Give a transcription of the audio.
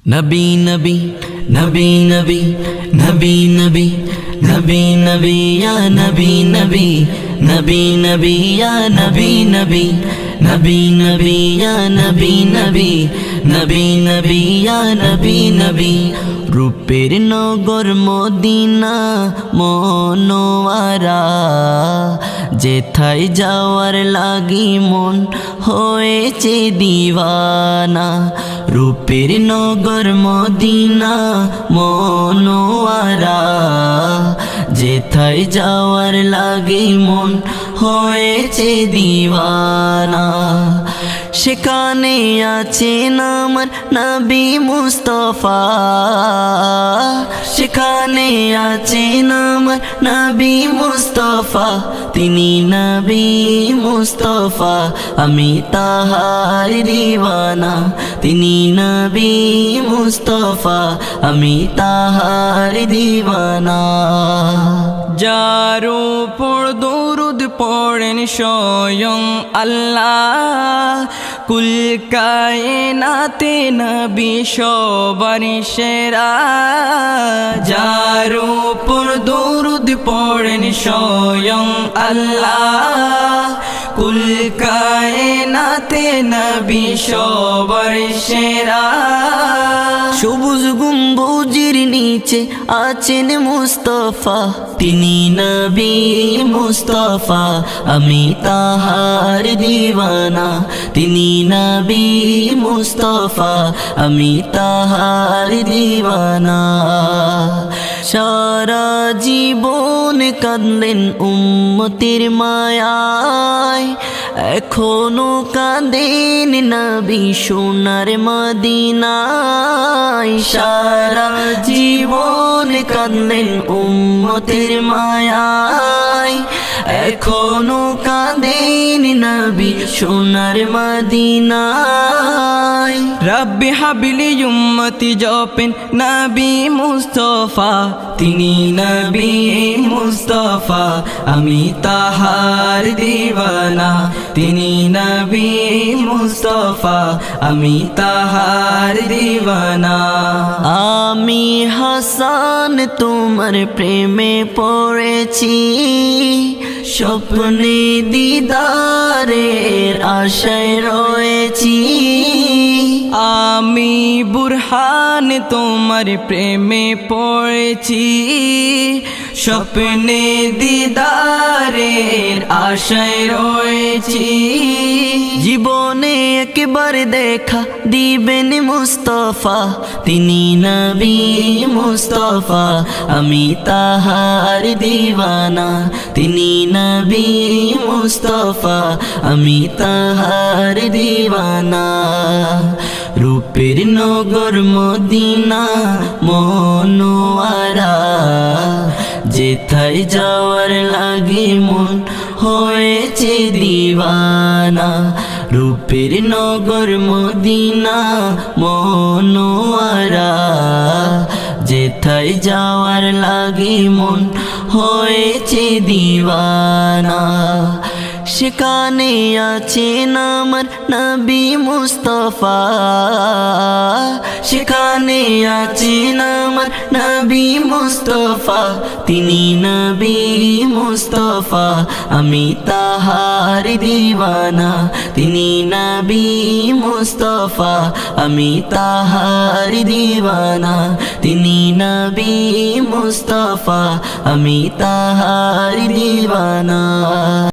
নবী নবী নবী নবী নবী নবী নবী নবী ইয়া নবী নবী নবী নবী ইয়া নবী নবী নবী নবী ইয়া নবী নবী নবী নবী ইয়া নবী নবী রূপের নগর মদিনা মনোয়ারা যেথায় যাওয়ার লাগি মন হয়েছে দিওয়ানা রূপের নগর মদিনা মনোয়ারা যেথায় যাওয়ার লাগি মন হয়েছে দিওয়ানা সেখানে আছেন আমার নবী মুস্তাফা সেখানে আছেন আমার নবী মুস্তাফা তিনি নবী মুস্তাফা আমি তাহার দিওয়ানা তিনি নবী মুস্তাফা আমি তাহার দিওয়ানা যার উপর দরুদ পড়েন স্বয়ং আল্লাহ কুল কায়নাতে নবী সবার সেরা যার উপর দরুদ পড়েন স্বয়ং আল্লাহ কুল কায়নাতে নবী সবার সেরা সবুজ গম্বুজের নিচে আছেন মুস্তাফা তিনি নবী মুস্তাফা আমি তাহার দিওয়ানা তিনি নবী মুস্তাফা আমি তাহার দিওয়ানা সারা জীবন কাঁদলেন উম্মতের মায়ায় এখনো কাঁদেন নবী সোনার মদিনায় সারা জীবন কাঁদলেন উম্মতের মায়ায় এখনো কাঁদেন নবী সোনার মদিনায় রব্বি হাবলি উম্মতি জপেন নবী মুস্তাফা তিনি নবী মুস্তাফা আমি তাহার দিওয়ানা তিনি নবী মুস্তাফা আমি তাহার দিওয়ানা আমি হাসান তোমার প্রেমে পড়েছি স্বপ্নে দিদারের আশায় রয়েছি আমি বুরহান তোমার প্রেমে পড়েছি স্বপ্নে দিদারের আশায় রয়েছি জীবনে একবার দেখা দিবেন মুস্তাফা তিনি নবী মুস্তাফা আমি তাহার দিওয়ানা তিনি নবী মুস্তাফা আমি তাহার দিওয়ানা রূপের নগর মদিনা মনোয়ারা যেথায় যাওয়ার লাগে মন হয়েছে দিওয়ানা রূপের নগর মদিনা মনোয়ারা যেথায় যাওয়ার লাগে মন হয়েছে দিওয়ানা সেখানে আছেন আমার নবী মুস্তাফা সেখানে আছেন আমার নবী মুস্তাফা তিনি নবী মুস্তাফা আমি তাহার দিওয়ানা তিনি নবী মুস্তাফা আমি তাহার দিওয়ানা তিনি নবী মুস্তাফা আমি তাহার দিওয়ানা।